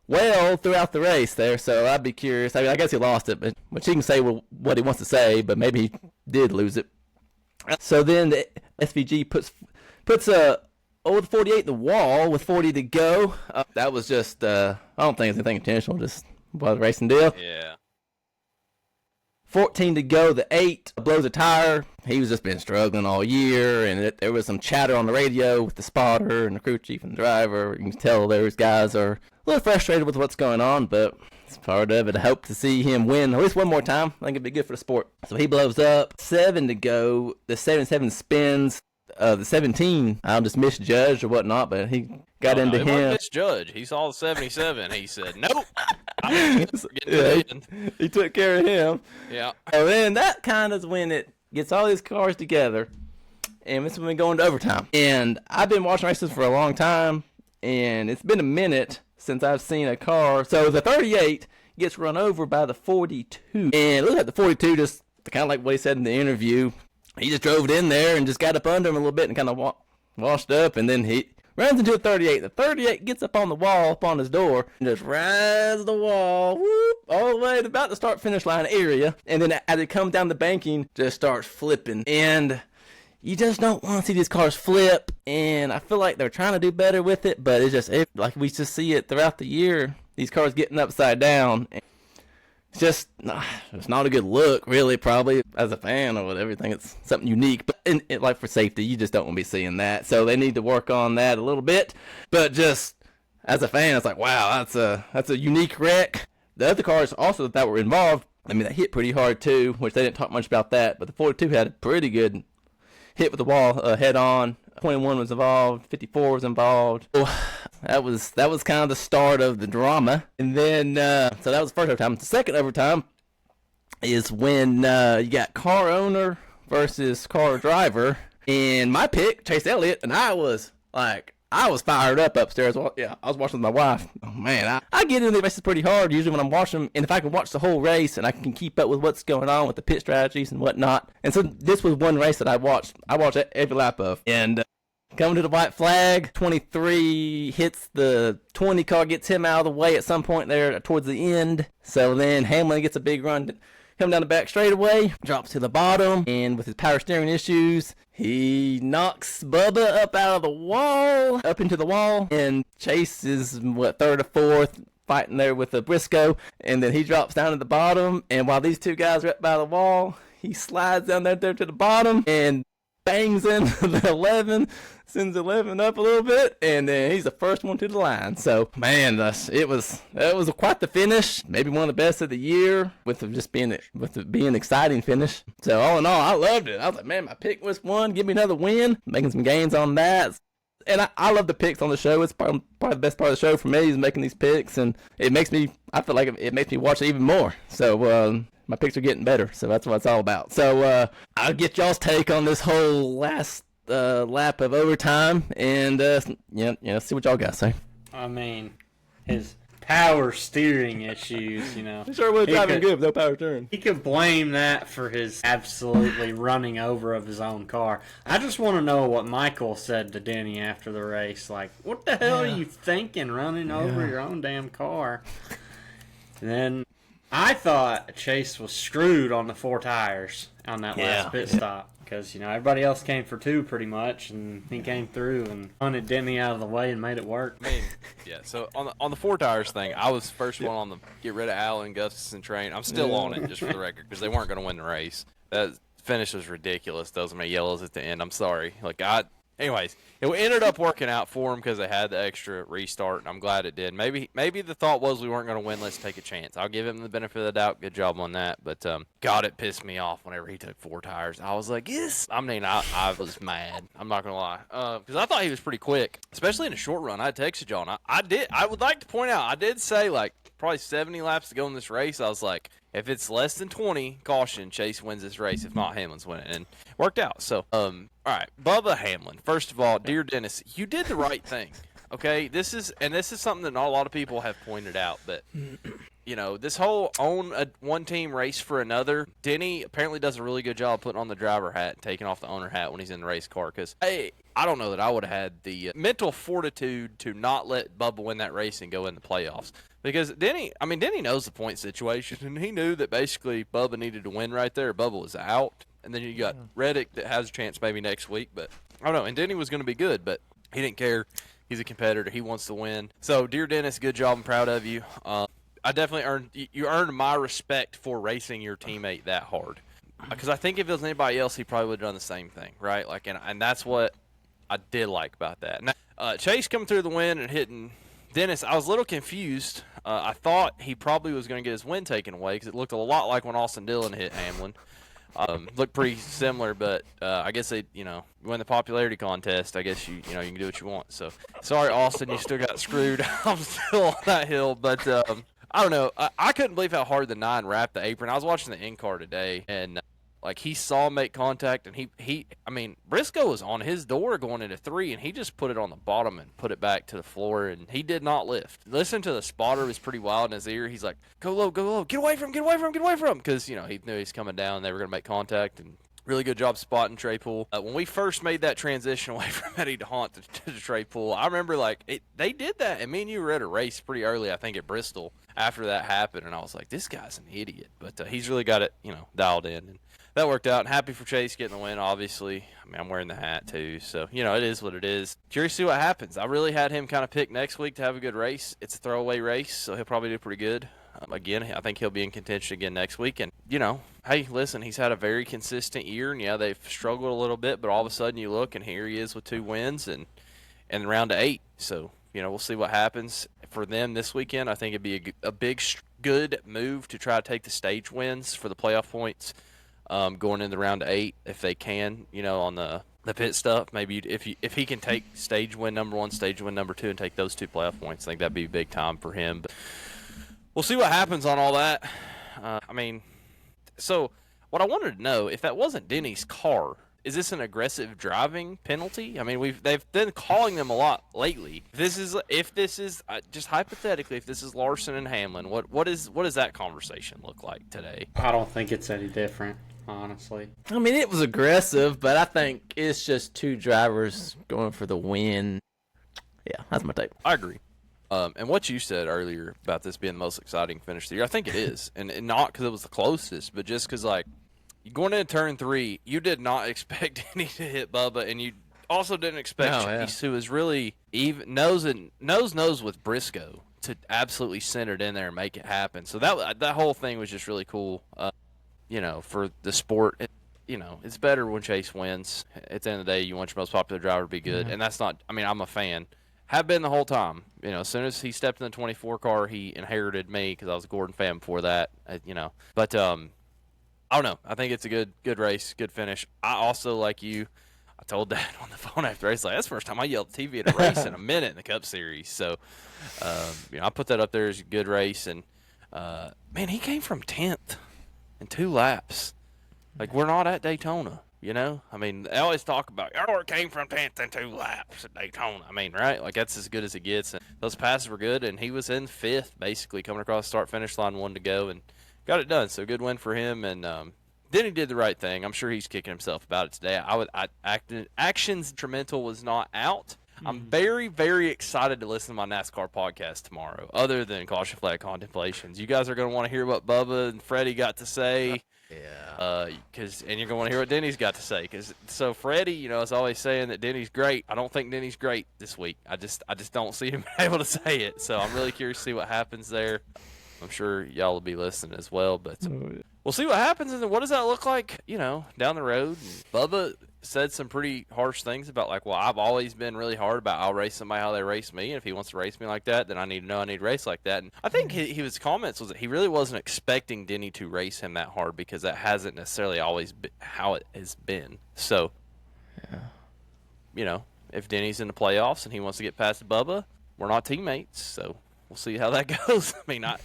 Speaker 3: well throughout the race there. So I'd be curious. I guess he lost it, but he can say what he wants to say, but maybe he did lose it. So then the SVG puts a over the 48 the wall with 40 to go. That was just, I don't think it's anything intentional, just a racing deal.
Speaker 1: Yeah.
Speaker 3: 14 to go, the 8 blows a tire. He was just been struggling all year, and there was some chatter on the radio with the spotter and the crew chief and the driver. You can tell those guys are a little frustrated with what's going on, but it's part of it. I hope to see him win at least one more time. I think it'd be good for the sport. So he blows up. 7 to go, the 77 spins. The 17, I'll just misjudged or whatnot, but he got into him.
Speaker 1: He misjudged. He saw the 77. He said, nope.
Speaker 3: He took care of him.
Speaker 1: Yeah.
Speaker 3: And then that kind of is when it gets all these cars together, and it's when we go into overtime. And I've been watching races for a long time, and it's been a minute since I've seen a car. So the 38 gets run over by the 42. And it looks like the 42 just kind of like what he said in the interview. He just drove it in there and just got up under him a little bit and kind of washed up, and then he runs into a 38. The 38 gets up on the wall, up on his door, and just rides the wall, whoop, all the way to about the start-finish line area. And then as it comes down the banking, just starts flipping. And you just don't want to see these cars flip, and I feel like they're trying to do better with it, but like we just see it throughout the year, these cars getting upside down. It's not a good look, really, probably, as a fan or whatever. I think it's something unique. But like for safety, you just don't want to be seeing that. So they need to work on that a little bit. But just as a fan, it's like, wow, that's a unique wreck. The other cars also that were involved, I mean, they hit pretty hard too, which they didn't talk much about that. But the 42 had a pretty good hit with the wall head on. 21 was involved, 54 was involved. So that was kind of the start of the drama. And then, so that was the first overtime. The second overtime is when you got car owner versus car driver. And my pick, Chase Elliott, and I was fired up upstairs. Well, yeah, I was watching with my wife. Oh, man, I get into the races pretty hard usually when I'm watching them. And if I can watch the whole race and I can keep up with what's going on with the pit strategies and whatnot. And so this was one race that I watched every lap of. And Coming to the white flag, 23 hits the 20 car, gets him out of the way at some point there towards the end. So then Hamlin gets a big run, coming down the back straightaway, drops to the bottom, and with his power steering issues, he knocks Bubba up out of the wall, up into the wall, and Chase is, third or fourth, fighting there with the Briscoe, and then he drops down to the bottom, and while these two guys are up by the wall, he slides down there to the bottom, and bangs in the 11, sends 11 up a little bit, and then he's the first one to the line. So, man, it was quite the finish. Maybe one of the best of the year, with it being an exciting finish. So, all in all, I loved it. I was like, man, my pick was one. Give me another win. Making some gains on that. And I love the picks on the show. It's probably the best part of the show for me is making these picks, and I feel like it makes me watch it even more. So, my picks are getting better, so that's what it's all about. So I'll get y'all's take on this whole last lap of overtime, and see what y'all got to say.
Speaker 2: I mean, his power steering issues,
Speaker 3: He sure was driving good with no power steering.
Speaker 2: He could blame that for his absolutely running over of his own car. I just want to know what Michael said to Denny after the race. Like, what the hell are you thinking running over your own damn car? And then I thought Chase was screwed on the 4 tires on that last pit stop because, everybody else came for 2 pretty much, and he came through and hunted Denny out of the way and made it work.
Speaker 1: So on the 4 tires thing, I was first one on the get rid of Allen, Gustafson train. I'm still on it, just for the record, because they weren't going to win the race. That finish was ridiculous. Those many yellows at the end. I'm sorry. Anyways, it ended up working out for them because they had the extra restart, and I'm glad it did. Maybe the thought was we weren't going to win. Let's take a chance. I'll give him the benefit of the doubt. Good job on that. But God, it pissed me off whenever he took 4 tires. I was like, yes. I mean, I was mad. I'm not going to lie, because I thought he was pretty quick, especially in a short run. I texted y'all, and I would like to point out, I did say probably 70 laps to go in this race. I was like, if it's less than 20, caution, Chase wins this race. If not, Hamlin's winning. And it worked out. So, all right, Bubba Hamlin. First of all, dear Dennis, you did the right thing. Okay, this is something that not a lot of people have pointed out. But this whole own one team race for another. Denny apparently does a really good job putting on the driver hat and taking off the owner hat when he's in the race car. Because I don't know that I would have had the mental fortitude to not let Bubba win that race and go in the playoffs. Because Denny knows the point situation, and he knew that basically Bubba needed to win right there. Bubba was out, and then you got Reddick that has a chance maybe next week. But I don't know, and Denny was going to be good, but he didn't care. He's a competitor. He wants to win. So, dear Dennis, good job. I'm proud of you. I definitely earned my respect for racing your teammate that hard. Because I think if it was anybody else, he probably would have done the same thing, right? And that's what I did like about that. Now, Chase coming through the win and hitting Dennis, I was a little confused. I thought he probably was going to get his win taken away because it looked a lot like when Austin Dillon hit Hamlin. Looked pretty similar, but I guess they, win the popularity contest. I guess you can do what you want. So sorry, Austin, you still got screwed. I'm still on that hill, but I don't know. I couldn't believe how hard the 9 wrapped the apron. I was watching the in-car today, and he saw him make contact, and Briscoe was on his door going into 3, and he just put it on the bottom and put it back to the floor, and he did not lift. Listening to the spotter was pretty wild in his ear. He's like, go low, get away from him, because, he knew he's coming down, and they were going to make contact, and really good job spotting Trey Poole. When we first made that transition away from Eddie DeHaan to Trey Poole, I remember, they did that, and me and you were at a race pretty early, I think, at Bristol after that happened, and I was like, this guy's an idiot, but he's really got it, dialed in, and that worked out. Happy for Chase getting the win, obviously. I'm wearing the hat, too. So, it is what it is. Curious to see what happens. I really had him kind of pick next week to have a good race. It's a throwaway race, so he'll probably do pretty good. Again, I think he'll be in contention again next week. And, hey, listen, he's had a very consistent year. And, they've struggled a little bit, but all of a sudden you look, and here he is with 2 wins and round to 8. So, we'll see what happens for them this weekend. I think it'd be a big, good move to try to take the stage wins for the playoff points. Going into round 8, if they can, on the pit stuff. Maybe if he can take stage win number 1, stage win number 2, and take those 2 playoff points, I think that'd be big time for him. But we'll see what happens on all that. So what I wanted to know, if that wasn't Denny's car, is this an aggressive driving penalty? They've been calling them a lot lately. If this is just hypothetically, if this is Larson and Hamlin, what does that conversation look like today?
Speaker 2: I don't think it's any different. honestly.
Speaker 3: I mean, it was aggressive, but I think it's just two drivers going for the win. Yeah, that's my take.
Speaker 1: I agree. And what you said earlier about this being the most exciting finish of the year, I think it is. and not because it was the closest, but just because, like, going into turn 3, you did not expect Denny to hit Bubba, and you also didn't expect Chase, who is really even nose with Briscoe, to absolutely center it in there and make it happen. So that whole thing was just really cool, for the sport. It's better when Chase wins. At the end of the day, you want your most popular driver to be good, and that's not – I mean, I'm a fan. Have been the whole time. As soon as he stepped in the 24 car, he inherited me because I was a Gordon fan before that. But I don't know. I think it's a good race, good finish. I also, like you, I told Dad on the phone after the race, like, that's the first time I yelled at TV at a race in a minute in the Cup Series. So, I put that up there as a good race. And, man, he came from 10th in 2 laps. Like, we're not at Daytona. I mean, they always talk about, it came from 10th in 2 laps at Daytona. I mean, right? Like, that's as good as it gets. And those passes were good, and he was in 5th, basically, coming across the start-finish line, 1 to go, and got it done. So, good win for him. And then he did the right thing. I'm sure he's kicking himself about it today. Actions Instrumental was not out. I'm very, very excited to listen to my NASCAR podcast tomorrow, other than Caution Flag Contemplations. You guys are going to want to hear what Bubba and Freddie got to say. Yeah. And you're going to want to hear what Denny's got to say. So Freddie, is always saying that Denny's great. I don't think Denny's great this week. I just don't see him able to say it. So I'm really curious to see what happens there. I'm sure y'all will be listening as well. But we'll see what happens. And what does that look like, down the road? And Bubba said some pretty harsh things about, like, well, I've always been really hard about I'll race somebody how they race me, and if he wants to race me like that, then I need to know I need to race like that. And I think his comments was that he really wasn't expecting Denny to race him that hard because that hasn't necessarily always been how it has been. So, if Denny's in the playoffs and he wants to get past Bubba, we're not teammates, so we'll see how that goes. I mean, I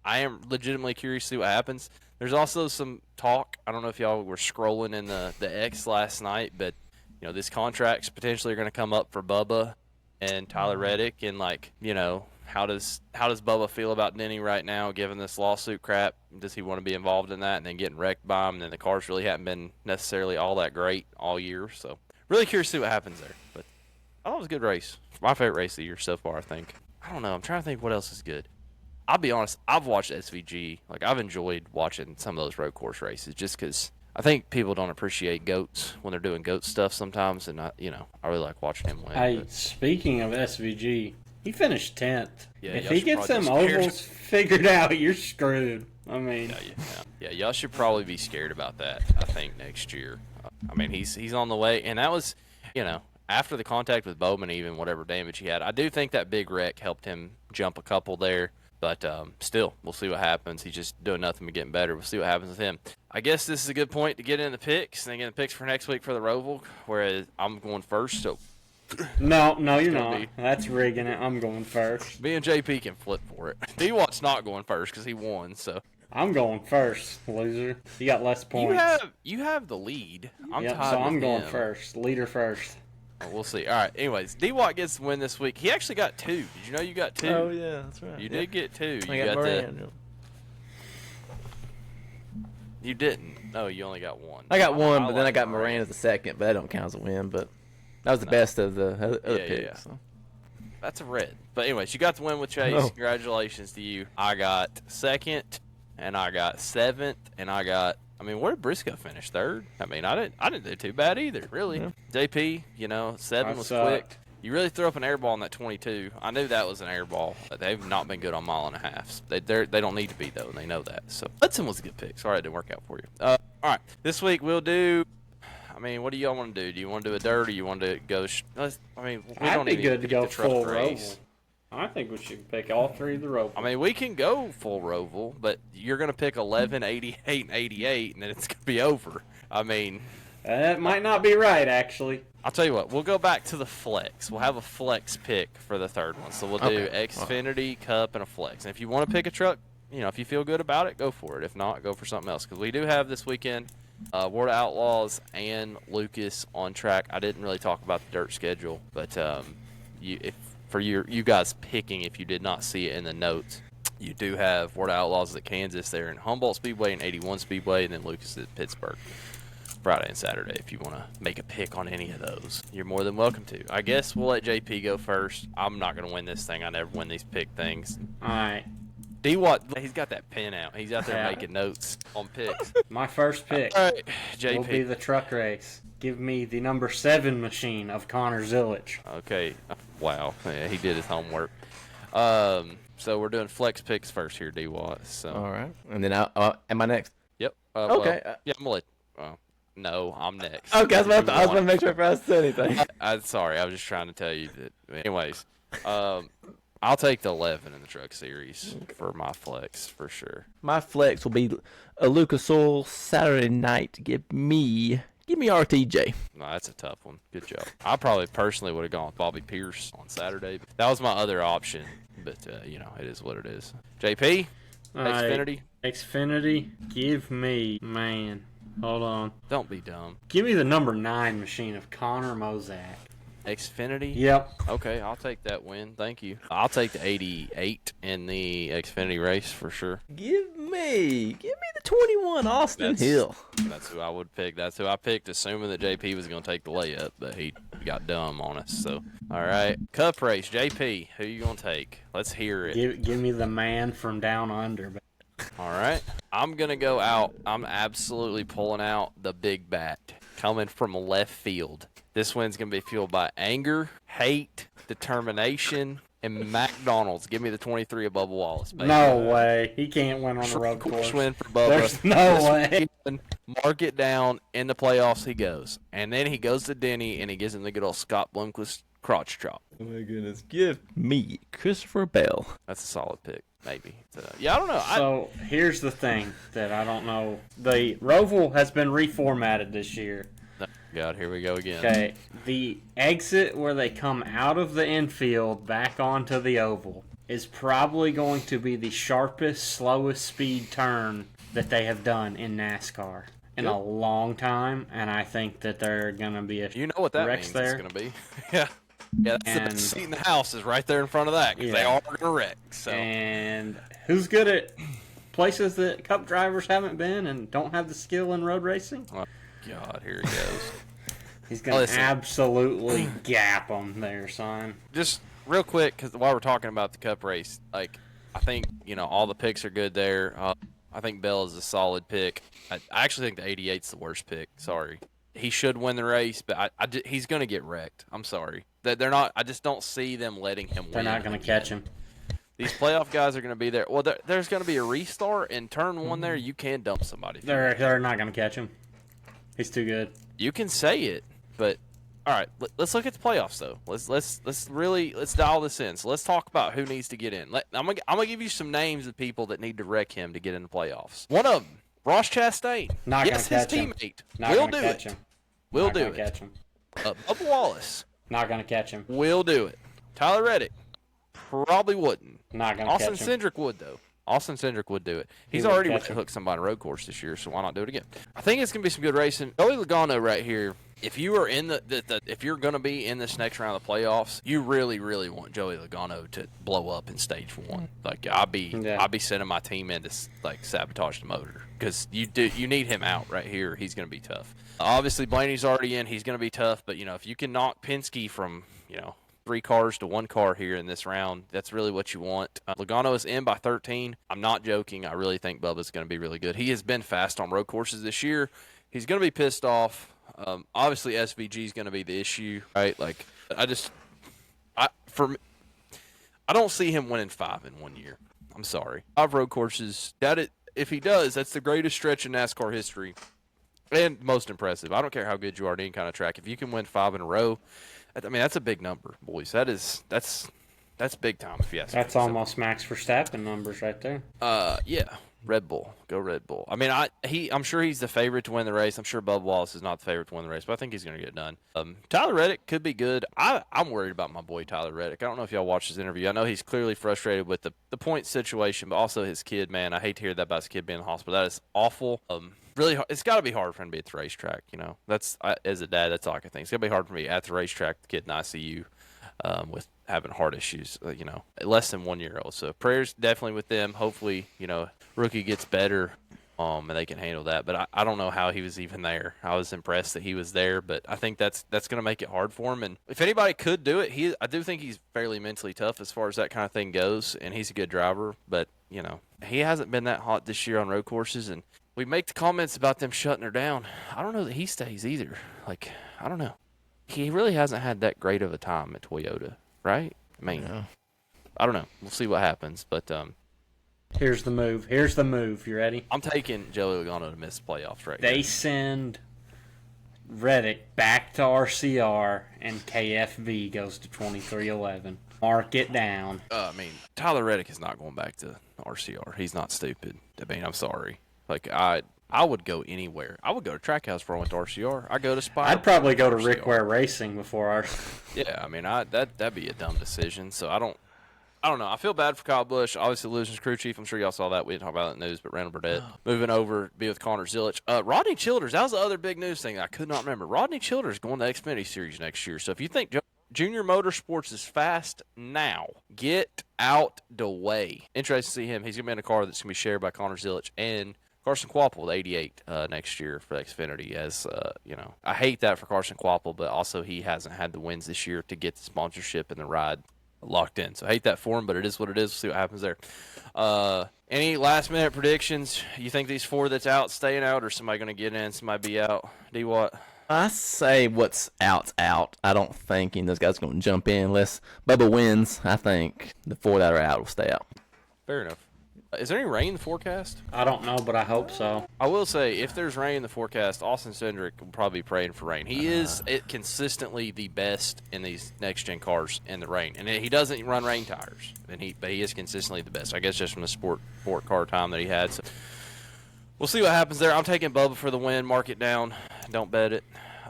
Speaker 1: am legitimately curious to see what happens. There's also some talk. I don't know if y'all were scrolling in the X last night, but these contracts potentially are going to come up for Bubba and Tyler Reddick, and how does Bubba feel about Denny right now, given this lawsuit crap? Does he want to be involved in that and then getting wrecked by him? And then the cars really haven't been necessarily all that great all year, so really curious to see what happens there. But I thought it was a good race. My favorite race of the year so far, I think. I don't know. I'm trying to think what else is good. I'll be honest, I've watched SVG. Like, I've enjoyed watching some of those road course races just because I think people don't appreciate goats when they're doing goat stuff sometimes, and I really like watching him win.
Speaker 2: Hey, speaking of SVG, he finished 10th.
Speaker 1: Yeah,
Speaker 2: if he gets them ovals figured out, you're screwed. I mean,
Speaker 1: yeah, y'all should probably be scared about that. I think next year. I mean, he's on the way, and that was, after the contact with Bowman, even whatever damage he had. I do think that big wreck helped him jump a couple there. But still, we'll see what happens. He's just doing nothing but getting better. We'll see what happens with him. I guess this is a good point to get in the picks. And get the picks for next week for the Roval, whereas I'm going first. So
Speaker 2: No, you're not. That's rigging it. I'm going first.
Speaker 1: Me and JP can flip for it. D-Watt's not going first because he won. So
Speaker 2: I'm going first, loser. You got less points.
Speaker 1: You have the lead. I'm
Speaker 2: tied
Speaker 1: so I'm
Speaker 2: going
Speaker 1: him.
Speaker 2: First. Leader first.
Speaker 1: We'll see. All right. Anyways, D-Watt gets the win this week. He actually got 2. Did you know you got 2?
Speaker 3: Oh, yeah, that's right.
Speaker 1: You did get 2.
Speaker 3: I got Moran.
Speaker 1: You didn't. No, you only got 1.
Speaker 3: I got 1, but then I got Moran as the second, but that don't count as a win. But that was the best of the other picks.
Speaker 1: Yeah. So. That's a red. But anyways, you got the win with Chase. Oh. Congratulations to you. I got 2nd, and I got 7th, and I got. I mean, where did Briscoe finish? 3rd? I mean, I didn't do too bad either, really. Yeah. JP, 7 was quick. You really threw up an air ball in that 22. I knew that was an air ball. They've not been good on mile and a half. They don't need to be, though, and they know that. So Hudson was a good pick. Sorry it didn't work out for you. All right. This week we'll do – I mean, what do y'all want to do? Do you want to do a dirt or you want to go we don't need
Speaker 2: to go full Roval. I think we should pick all 3 of the Roval.
Speaker 1: I mean, we can go full Roval, but you're going to pick 11, 88, and 88, and then it's going to be over. I mean...
Speaker 2: That might not be right, actually.
Speaker 1: I'll tell you what. We'll go back to the flex. We'll have a flex pick for the 3rd one. So we'll do Xfinity, Cup, and a flex. And if you want to pick a truck, if you feel good about it, go for it. If not, go for something else. Because we do have this weekend World of Outlaws and Lucas on track. I didn't really talk about the dirt schedule, but for you guys picking, if you did not see it in the notes, You do have Ward Outlaws at Kansas there in Humboldt Speedway and 81 Speedway, and then Lucas at Pittsburgh Friday and Saturday. If you want to make a pick on any of those, you're more than welcome to. I guess we'll let JP go first. I'm not going to win this thing. I never win these pick things.
Speaker 2: All right.
Speaker 1: D-Watt, he's got that pen out. He's out there
Speaker 2: Yeah.
Speaker 1: making notes on picks.
Speaker 2: My first pick
Speaker 1: All right, JP.
Speaker 2: will be the truck race. Give me the number 7 machine of Connor Zillich.
Speaker 1: Okay. Wow. Yeah, he did his homework. So we're doing flex picks first here, D-Watt. So.
Speaker 3: All right. And then am I next?
Speaker 1: Yep.
Speaker 3: Okay.
Speaker 1: Well, yeah, I'm going to let. No, I'm next.
Speaker 3: Okay, I was about to make sure if I said anything.
Speaker 1: I'm sorry. I was just trying to tell you that. Anyways, I'll take the 11 in the truck series for my flex for sure.
Speaker 3: My flex will be a Lucas Oil Saturday night. Give me RTJ.
Speaker 1: No, that's a tough one. Good job. I probably personally would have gone with Bobby Pierce on Saturday. That was my other option, but it is what it is. JP, Xfinity.
Speaker 2: Xfinity, give me, hold on.
Speaker 1: Don't be dumb.
Speaker 2: Give me the number 9 machine of Connor Mozak.
Speaker 1: Xfinity?
Speaker 2: Yep.
Speaker 1: Okay, I'll take that win. Thank you. I'll take the 88 in the Xfinity race for sure.
Speaker 3: Give me the 21 Austin Hill.
Speaker 1: That's who I would pick. That's who I picked, assuming that JP was going to take the layup, but he got dumb on us. So, all right. Cup race, JP, who you going to take? Let's hear it.
Speaker 2: Give me the man from down under.
Speaker 1: All right. I'm going to go out. I'm absolutely pulling out the big bat coming from left field. This win's going to be fueled by anger, hate, determination, and McDonald's. Give me the 23 of Bubba Wallace, baby.
Speaker 2: No way. He can't win on the road course.
Speaker 1: Win for Bubba.
Speaker 2: There's no way.
Speaker 1: Mark it down. In the playoffs, he goes. And then he goes to Denny, and he gives him the good old Scott Blomqvist crotch chop.
Speaker 3: Oh, my goodness. Give me Christopher Bell.
Speaker 1: That's a solid pick, maybe. Yeah, I don't know.
Speaker 2: So here's the thing that I don't know. The Roval has been reformatted this year.
Speaker 1: God, here we go again.
Speaker 2: Okay, the exit where they come out of the infield back onto the oval is probably going to be the sharpest, slowest speed turn that they have done in NASCAR in a long time, and I think that they're going to be a
Speaker 1: You know what that
Speaker 2: wrecks
Speaker 1: means
Speaker 2: there.
Speaker 1: it's going to be. Yeah. Yeah, that's the best seat in the house is right there in front of that because they are going to wreck. So.
Speaker 2: And who's good at places that Cup drivers haven't been and don't have the skill in road racing?
Speaker 1: Oh, God, here he goes.
Speaker 2: He's going to absolutely gap them there, son.
Speaker 1: Just real quick, because while we're talking about the Cup race, I think, all the picks are good there. I think Bell is a solid pick. I actually think the 88's the worst pick. Sorry. He should win the race, but he's going to get wrecked. I'm sorry. They're not. I just don't see them letting him win.
Speaker 2: They're not going to catch him.
Speaker 1: These playoff guys are going to be there. Well, there's going to be a restart in turn one there. You can dump somebody.
Speaker 2: They're not going to catch him. He's too good.
Speaker 1: You can say it, but all right. Let's look at the playoffs though. Let's dial this in. So let's talk about who needs to get in. I'm gonna give you some names of people that need to wreck him to get in the playoffs. One of them, Ross Chastain.
Speaker 2: Not
Speaker 1: yes,
Speaker 2: gonna
Speaker 1: his
Speaker 2: catch him.
Speaker 1: teammate.
Speaker 2: Not
Speaker 1: Will
Speaker 2: gonna
Speaker 1: do
Speaker 2: catch
Speaker 1: it.
Speaker 2: him.
Speaker 1: Will
Speaker 2: Not
Speaker 1: do
Speaker 2: gonna
Speaker 1: it.
Speaker 2: catch him.
Speaker 1: Bubba Wallace.
Speaker 2: Not going to catch him.
Speaker 1: Will do it. Tyler Reddick. Probably wouldn't.
Speaker 2: Not going to
Speaker 1: Austin
Speaker 2: catch him.
Speaker 1: Cindric would though. Austin Cindric would do it. He's
Speaker 2: would
Speaker 1: already
Speaker 2: catch him.
Speaker 1: hooked somebody on a road course this year, so why not do it again? I think it's gonna be some good racing. Joey Logano right here. If you are in if you're gonna be in this next round of the playoffs, you really, really want Joey Logano to blow up in stage one. Like I'll be sending my team in to sabotage the motor because you need him out right here. He's gonna be tough. Obviously Blaney's already in. He's gonna be tough, but if you can knock Penske from 3 cars to 1 car here in this round, that's really what you want. Logano is in by 13. I'm not joking. I really think Bubba's going to be really good. He has been fast on road courses this year. He's going to be pissed off. Obviously, SVG is going to be the issue, right? I don't see him winning 5 in 1 year. I'm sorry. 5 road courses. If he does, that's the greatest stretch in NASCAR history and most impressive. I don't care how good you are at any kind of track. If you can win 5 in a row, that's a big number, boys. That's big time. If you ask me.
Speaker 2: That's almost Max Verstappen numbers right there.
Speaker 1: Yeah, Red Bull, go Red Bull. I'm sure he's the favorite to win the race. I'm sure Bubba Wallace is not the favorite to win the race, but I think he's going to get it done. Tyler Reddick could be good. I'm worried about my boy Tyler Reddick. I don't know if y'all watched his interview. I know he's clearly frustrated with the point situation, but also his kid. Man, I hate to hear that about his kid being in the hospital. That is awful. Really, it's got to be hard for him to be at the racetrack. That's as a dad, that's all I can think. It's gonna be hard for me at the racetrack, the kid in ICU. with having heart issues, less than 1 year old. So prayers definitely with them. Hopefully, rookie gets better, and they can handle that. But I don't know how he was even there. I was impressed that he was there, but I think that's going to make it hard for him. And if anybody could do it, I do think he's fairly mentally tough as far as that kind of thing goes, and he's a good driver. But, he hasn't been that hot this year on road courses, and we make the comments about them shutting her down. I don't know that he stays either. I don't know. He really hasn't had that great of a time at Toyota, right? I mean,
Speaker 3: Yeah.
Speaker 1: I don't know. We'll see what happens, but
Speaker 2: Here's the move. Here's the move. You ready?
Speaker 1: I'm taking Joey Logano to miss playoffs right
Speaker 2: They
Speaker 1: here.
Speaker 2: send Reddick back to RCR, and KFV goes to 2311. Mark it down.
Speaker 1: Tyler Reddick is not going back to RCR. He's not stupid. I'm sorry. I would go anywhere. I would go to Trackhouse before I went to RCR. I go to Spire.
Speaker 2: I'd probably go to
Speaker 1: RCR.
Speaker 2: Rick Ware Racing before our.
Speaker 1: Yeah, that'd be a dumb decision. So I don't know. I feel bad for Kyle Busch. Obviously losing his crew chief. I'm sure y'all saw that. We didn't talk about it in the news, but Randall Burdett moving over to be with Connor Zilic. Rodney Childers, that was the other big news thing I could not remember. Rodney Childers going to Xfinity Series next year. So if you think Junior Motorsports is fast now, get out the way. Interesting to see him. He's going to be in a car that's going to be shared by Connor Zilic and Carson Quapple, the 88, next year for Xfinity. As I hate that for Carson Quapple, but also he hasn't had the wins this year to get the sponsorship and the ride locked in. So I hate that for him, but it is what it is. We'll see what happens there. Any last-minute predictions? You think these four that's out staying out, or somebody going to get in, somebody be out? D-Watt?
Speaker 3: I say what's out's out. I don't think those guys are going to jump in unless Bubba wins. I think the four that are out will stay out.
Speaker 1: Fair enough. Is there any rain in the forecast?
Speaker 2: I don't know, but I hope so.
Speaker 1: I will say, if there's rain in the forecast, Austin Cindric will probably be praying for rain. He is consistently the best in these next-gen cars in the rain. And he doesn't run rain tires, but he is consistently the best. I guess just from the sport car time that he had. So we'll see what happens there. I'm taking Bubba for the win. Mark it down. Don't bet it.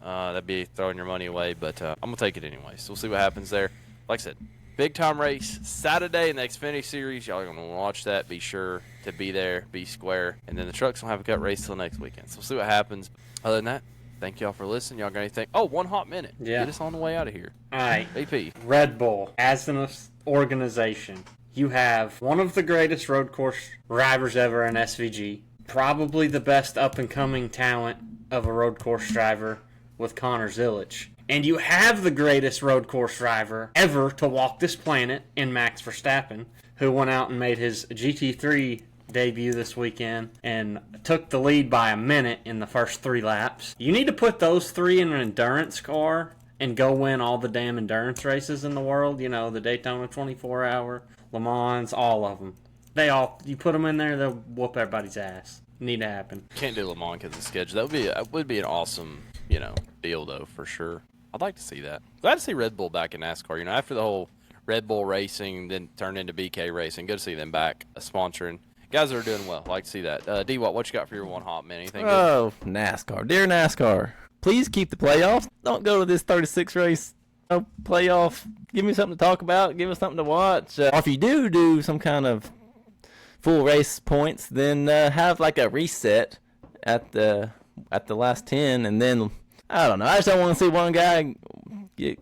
Speaker 1: That'd be throwing your money away, but I'm going to take it anyway. So we'll see what happens there. Like I said, big-time race Saturday in the Xfinity Series. Y'all are going to watch that. Be sure to be there, be square. And then the trucks don't have a cut race till next weekend. So we'll see what happens. Other than that, thank y'all for listening. Y'all got anything? Oh, 1 hot minute.
Speaker 2: Yeah.
Speaker 1: Get us on the way out of here.
Speaker 2: All right.
Speaker 1: AP.
Speaker 2: Red Bull, as an organization, you have one of the greatest road course drivers ever in SVG. Probably the best up-and-coming talent of a road course driver with Connor Zilic. And you have the greatest road course driver ever to walk this planet in Max Verstappen, who went out and made his GT3 debut this weekend and took the lead by a minute in the first 3 laps. You need to put those 3 in an endurance car and go win all the damn endurance races in the world. You know, the Daytona 24-hour, Le Mans, all of them. You put them in there, they'll whoop everybody's ass. Need to happen.
Speaker 1: Can't do Le Mans because of the schedule. That would be an awesome, deal, though, for sure. I'd like to see that. Glad to see Red Bull back in NASCAR. After the whole Red Bull racing, then turned into BK racing. Good to see them back sponsoring. Guys that are doing well. Like to see that. D-Watt, what you got for your 1 hot minute? Anything good?
Speaker 3: Oh, NASCAR. Dear NASCAR, please keep the playoffs. Don't go to this 36 race playoff. Give me something to talk about. Give us something to watch. Or if you do some kind of full race points, then have like a reset at the last 10, and then I don't know. I just don't want to see one guy get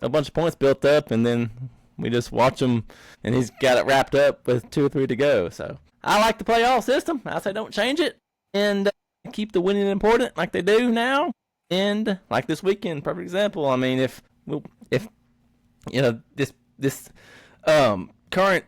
Speaker 3: a bunch of points built up, and then we just watch him, and he's got it wrapped up with 2 or 3 to go. So I like the playoff system. I say don't change it, and keep the winning important like they do now. And like this weekend, perfect example. I mean, if this current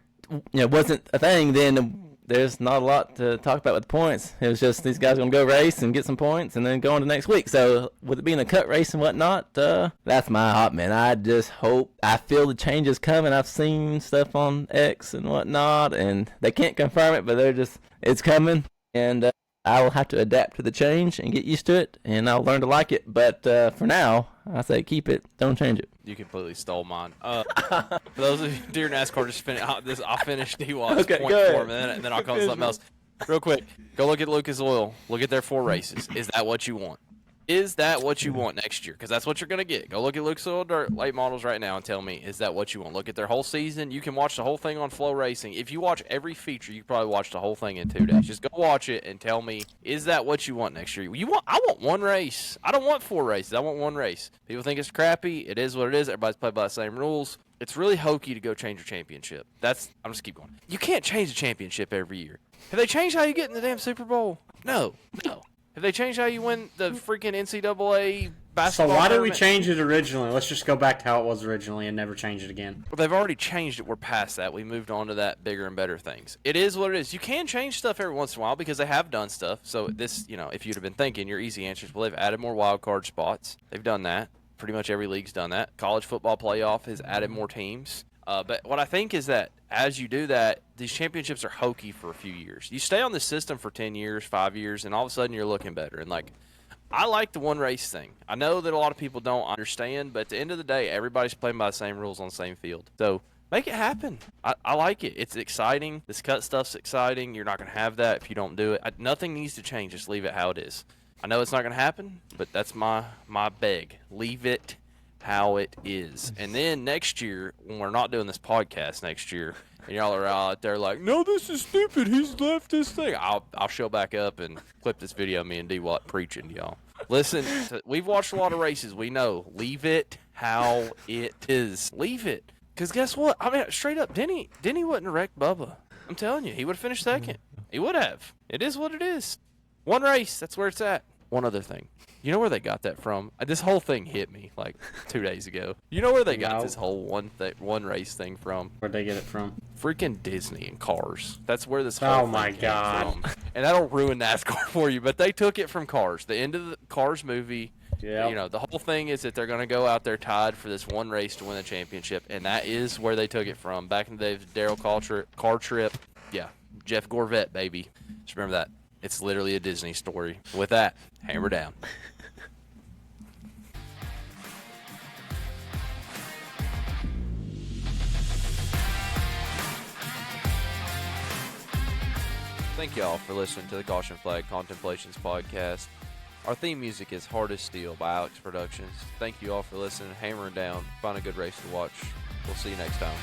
Speaker 3: wasn't a thing, then there's not a lot to talk about with the points. It was just these guys are going to go race and get some points and then go on to next week. So with it being a cut race and whatnot, that's my hot man. I just hope, I feel the changes coming. I've seen stuff on X and whatnot, and they can't confirm it, but it's coming. And I will have to adapt to the change and get used to it, and I'll learn to like it. But for now, I say keep it. Don't change it.
Speaker 1: You completely stole mine. For those of you, dear NASCAR, just finish this. I'll finish D-Watt's
Speaker 3: Okay,
Speaker 1: point
Speaker 3: go ahead.
Speaker 1: for him, and then I'll call something else. Real quick, go look at Lucas Oil. Look at their 4 races. Is that what you want? Is that what you want next year? Because that's what you're going to get. Go look at Luke's Oil Dirt late models right now and tell me, is that what you want? Look at their whole season. You can watch the whole thing on Flow Racing. If you watch every feature, you can probably watch the whole thing in 2 days. Just go watch it and tell me, is that what you want next year? I want one race. I don't want 4 races. I want one race. People think it's crappy. It is what it is. Everybody's played by the same rules. It's really hokey to go change your championship. I'm just keep going. You can't change the championship every year. Have they changed how you get in the damn Super Bowl? No. Have they changed how you win the freaking NCAA basketball
Speaker 2: So why did we
Speaker 1: tournament?
Speaker 2: change it originally? Let's just go back to how it was originally and never change it again.
Speaker 1: Well, they've already changed it. We're past that. We moved on to that bigger and better things. It is what it is. You can change stuff every once in a while because they have done stuff. So this, if you'd have been thinking, your easy answer is, well, they've added more wild card spots. They've done that. Pretty much every league's done that. College football playoff has added more teams. But what I think is that as you do that, these championships are hokey for a few years. You stay on the system for 10 years, 5 years, and all of a sudden you're looking better. And, I like the one race thing. I know that a lot of people don't understand, but at the end of the day, everybody's playing by the same rules on the same field. So make it happen. I like it. It's exciting. This cut stuff's exciting. You're not going to have that if you don't do it. Nothing needs to change. Just leave it how it is. I know it's not going to happen, but that's my beg. Leave it how it is. And then next year, when we're not doing this podcast next year, and y'all are out there like, no, this is stupid. He's left this thing. I'll show back up and clip this video of me and D-Watt preaching to y'all. Listen, we've watched a lot of races. We know. Leave it how it is. Leave it. Because guess what? I mean, straight up, Denny wouldn't have wrecked Bubba. I'm telling you, he would have finished second. He would have. It is what it is. One race. That's where it's at. One other thing. You know where they got that from? This whole thing hit me 2 days ago. You know where they got this whole one race thing from?
Speaker 2: Where'd they get it from?
Speaker 1: Freaking Disney and Cars. That's where this whole thing
Speaker 2: my
Speaker 1: came
Speaker 2: God.
Speaker 1: from. And that'll ruin NASCAR for you, but they took it from Cars. The end of the Cars movie,
Speaker 2: Yeah.
Speaker 1: the whole thing is that they're going to go out there tied for this one race to win the championship, and that is where they took it from. Back in the days, Darrell car trip. Yeah, Jeff Gorvette, baby. Just remember that. It's literally a Disney story. With that, hammer down. Thank y'all for listening to the Caution Flag Contemplations podcast. Our theme music is Hard as Steel by Alex Productions. Thank you all for listening. Hammering down. Find a good race to watch. We'll see you next time.